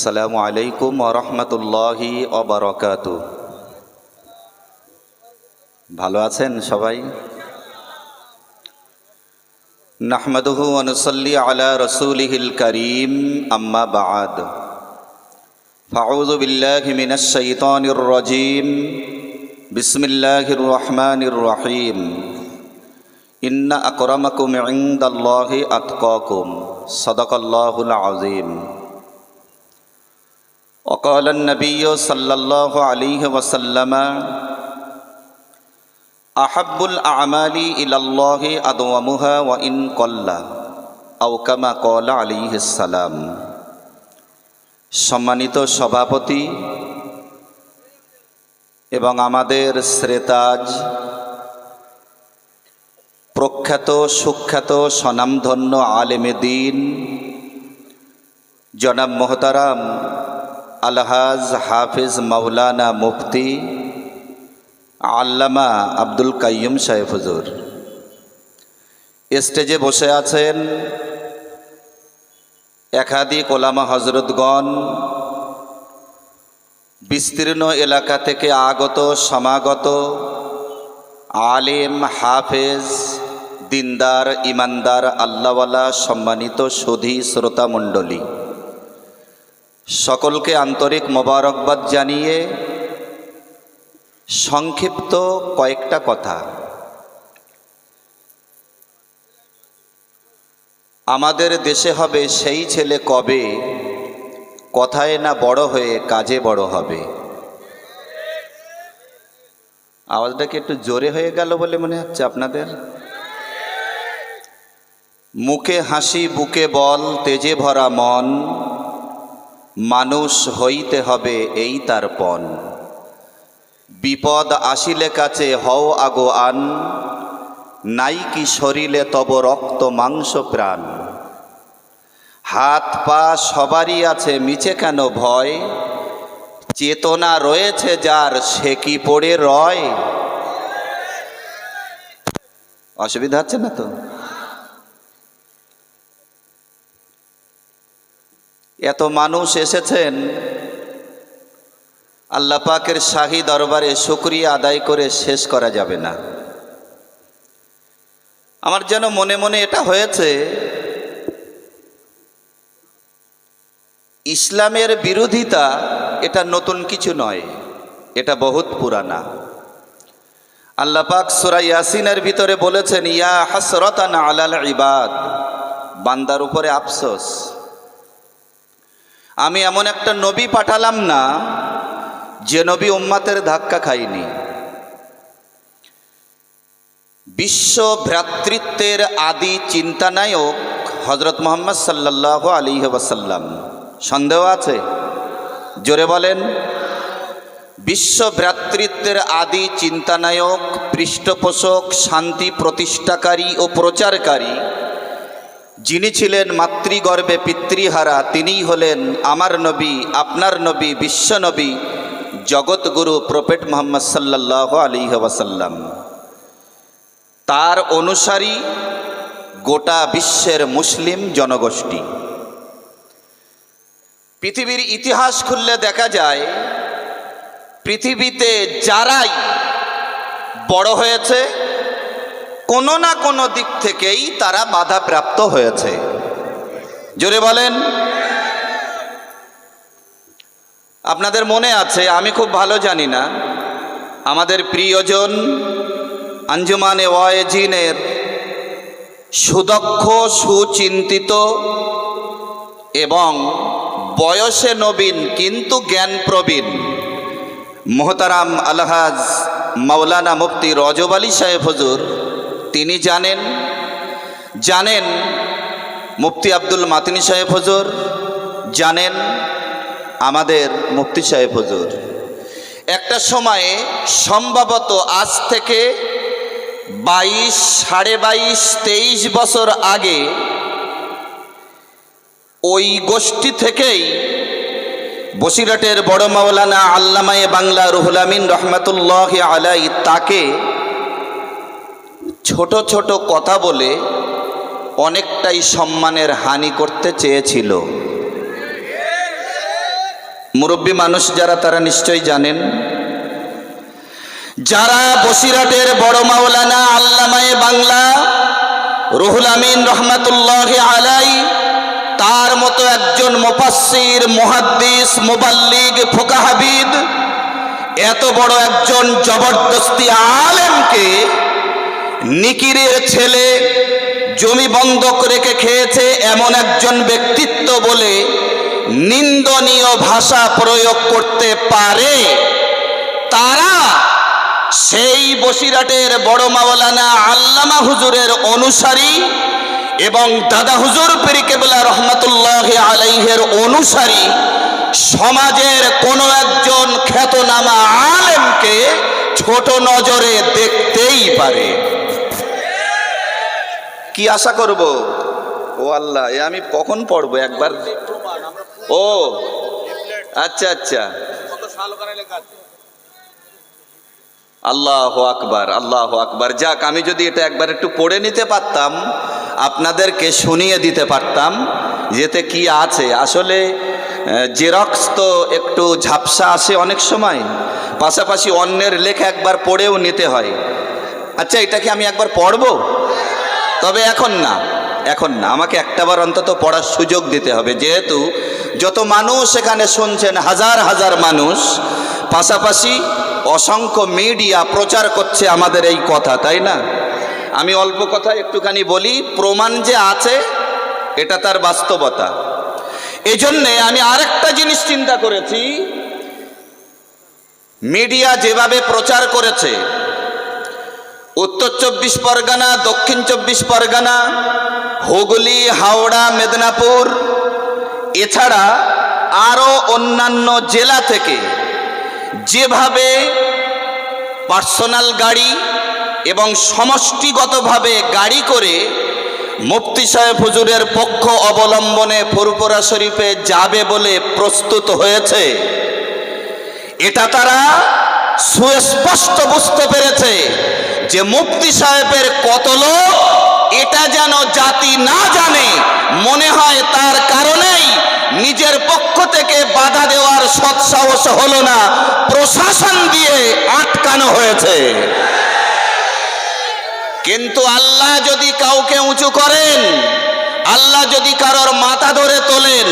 আসসালামু আলাইকুম ওয়া রাহমাতুল্লাহি ওয়া বারাকাতুহু। ভালো আছেন সবাই? নাহমাদুহু ওয়া নুসাল্লি আলা রাসূলিহিল কারীম, আম্মা বা'দ। ফাউযু বিল্লাহি মিনাশ শাইতানির রাজীম। বিসমিল্লাহির রহমানির রহিম। ইন্না আকরামাকুম ইনদাল্লাহি আতকাকুম। সাদাকাল্লাহুল আযীম। وقال النبي صلى الله عليه وسلم أحب الأعمال إلى الله أدومها وإن قل أو كما قال عليه السلام। সম্মানিত সভাপতি এবং আমাদের শ্রেতাজ প্রখ্যাত সুখ্যাত স্বনামধন্য আলেমে দ্বীন জনাব মোহতারাম আলহাজ হাফিজ মাওলানা মুফতি আল্লামা আব্দুল কাইয়ুম সাহেব হুজুর, স্টেজে বসে আছেন একাধিক ওলামা হজরতগণ, বিস্তীর্ণ এলাকা থেকে আগত সমাগত আলেম হাফেজ দিনদার ইমানদার আল্লাহওয়ালা সম্মানিত সুধী শ্রোতা মণ্ডলী, সকলকে আন্তরিক মোবারকবাদ জানিয়ে সংক্ষিপ্ত কয়েকটা কথা। আমাদের দেশে হবে সেই ছেলে কবে কথায় না বড় হয়ে কাজে বড় হবে। আওয়াজটা কি একটু জোরে হয়ে গেল বলে মনে হচ্ছে আপনাদের? মুখে হাসি বুকে বল তেজে ভরা মন, মানুষ হইতে হবে এই তার পণ। বিপদ আসিলে কাছে হও আগো আন, নাই কি শরীরে তব রক্ত মাংস প্রাণ। হাত পা সবারই আছে মিছে কেন ভয়, চেতনা রয়েছে যার সে কি পড়ে রয়। অসুবিধা হচ্ছে না তো? এত মানুষ এসেছেন, আল্লাহ পাকের শাহী দরবারে শুকরিয়া আদায় করে শেষ করা যাবে না। আমার যেন মনে মনে এটা হয়েছে, ইসলামের বিরোধিতা এটা নতুন কিছু নয়, এটা বহুত পুরানা। আল্লাহ পাক সূরা ইয়াসিনের ভিতরে বলেছেন, ইয়া হাসরাতান আলাল ইবাদ, বান্দার উপরে আফসোস, আমি এমন একটা নবী পাঠালাম না যে নবী উম্মাতের ধাক্কা খায়নি। বিশ্ব ভ্রাতৃত্বের আদি চিন্তানায়ক হযরত মুহাম্মদ সাল্লাল্লাহু আলাইহি ওয়াসাল্লাম, সন্দেহ আছে? জোরে বলেন। বিশ্ব ভ্রাতৃত্বের আদি চিন্তানায়ক, পৃষ্ঠপোষক, শান্তি প্রতিষ্ঠাকারী ও প্রচারকারী, যিনি ছিলেন মাতৃগর্ভে পিতৃহারা, তিনিই হলেন আমার নবী, আপনার নবী, বিশ্ব নবী, জগৎগুরু প্রফেট মুহাম্মদ সাল্লাল্লাহু আলাইহি ওয়াসাল্লাম। তার অনুসারী গোটা বিশ্বের মুসলিম জনগোষ্ঠী। পৃথিবীর ইতিহাস খুললে দেখা যায়, পৃথিবীতে যারাই বড় হয়েছে কোনো না কোনো দিক থেকেই তারা বাধাপ্রাপ্ত হয়েছে। জোরে বলেন। আপনাদের মনে আছে, আমি খুব ভালো জানি না, আমাদের প্রিয়জন আঞ্জুমানে ওয়াইজিনের সুদক্ষ সুচিন্তিত এবং বয়সে নবীন কিন্তু জ্ঞান প্রবীণ মোহতারাম আলহাজ মাওলানা মুফতি রজব আলী সাহেব হুজুর, তিনি জানেন মুফতি আব্দুল মাতিনী সাহেব হুজুর জানেন, আমাদের মুফতি সাহেব হুজুর। একটা সময়ে সম্ভবত আজ থেকে 22, সাড়ে 22, 23 বছর আগে ওই গোষ্ঠী থেকেই বসিরহাটের বড় মাওলানা আল্লামায়ে বাংলা রুহুল আমিন রহমাতুল্লাহি আলাইহি তাকে ছোট ছোট কথা বলে অনেকটাই সম্মানের হানি করতে চেয়েছিল। মুরব্বী মানুষ যারা তারা নিশ্চয়ই জানেন, যারা বসিরহাটের বড় মাওলানা আল্লামায়ে বাংলা রুহুল আমিন রহমাতুল্লাহি আলাইহি, তার মতো একজন মুফাসসির, মুহাদ্দিস, মুবাল্লিগ, ফুকাহাবিদ, এত বড় একজন জবরদস্তি আলেমকে নিকিরের ছেলে জমি বন্ধক রেখে খেয়েছে এমন একজন ব্যক্তিত্ব বলে নিন্দনীয় ভাষা প্রয়োগ করতে পারে, তারা সেই বসিরহাটের বড় মাওলানা আল্লামা হুজুরের অনুসারী এবং দাদা হুজুর পীর কেবলা রহমাতুল্লাহি আলাইহির অনুসারী সমাজের কোনো একজন খ্যাতনামা আলেমকে ছোট নজরে দেখতেই পারে। কি আশা করব? ও আল্লাহ, এ আমি কখন পড়বো একবার? ও আচ্ছা আচ্ছা, আল্লাহু আকবার, আল্লাহু আকবার। যাক, আমি যদি এটা একবার একটু পড়ে নিতে পারতাম, আপনাদেরকে শুনিয়ে দিতে পারতাম যেতে কি আছে। আসলে জেরক্স তো একটু ঝাপসা আসে অনেক সময়, পাশাপাশি অন্যের লেখা একবার পড়েও নিতে হয়। আচ্ছা, এটাকে আমি একবার পড়বো, তবে এখন না, এখন না, আমাকে একটাবার অন্তত পড়ার সুযোগ দিতে হবে, যেহেতু যত মানুষ এখানে শুনছেন, হাজার হাজার মানুষ, পাশাপাশি অসংখ্য মিডিয়া প্রচার করছে আমাদের এই কথা, তাই না? আমি অল্প কথা একটুখানি বলি, প্রমাণ যে আছে এটা তার বাস্তবতা। এজন্যে আমি আরেকটা জিনিস চিন্তা করেছি, মিডিয়া যেভাবে প্রচার করেছে, উত্তর 24 পরগনা, দক্ষিণ 24 পরগনা, হুগলি, হাওড়া, মেদিনীপুর, এছাড়া আরও অন্যান্য জেলা থেকে যেভাবে পার্সোনাল গাড়ি এবং সমষ্টিগতভাবে গাড়ি করে মুফতি সাহেব হুজুরের পক্ষ অবলম্বনে ফুরফুরা শরীফে যাবে বলে প্রস্তুত হয়েছে, এটা তারা সুস্পষ্ট বুঝতে পেরেছে যে মুফতি সাহেবের কত লোক এটা যেন জাতি না জানে, মনে হয় তার কারণেই নিজের পক্ষ থেকে বাধা দেওয়ার সৎসাহস হলো না, প্রশাসন দিয়ে আটকানো হয়েছে। কিন্তু আল্লাহ যদি কাউকে উঁচু করেন, আল্লাহ যদি কারোর মাথা ধরে তোলেন,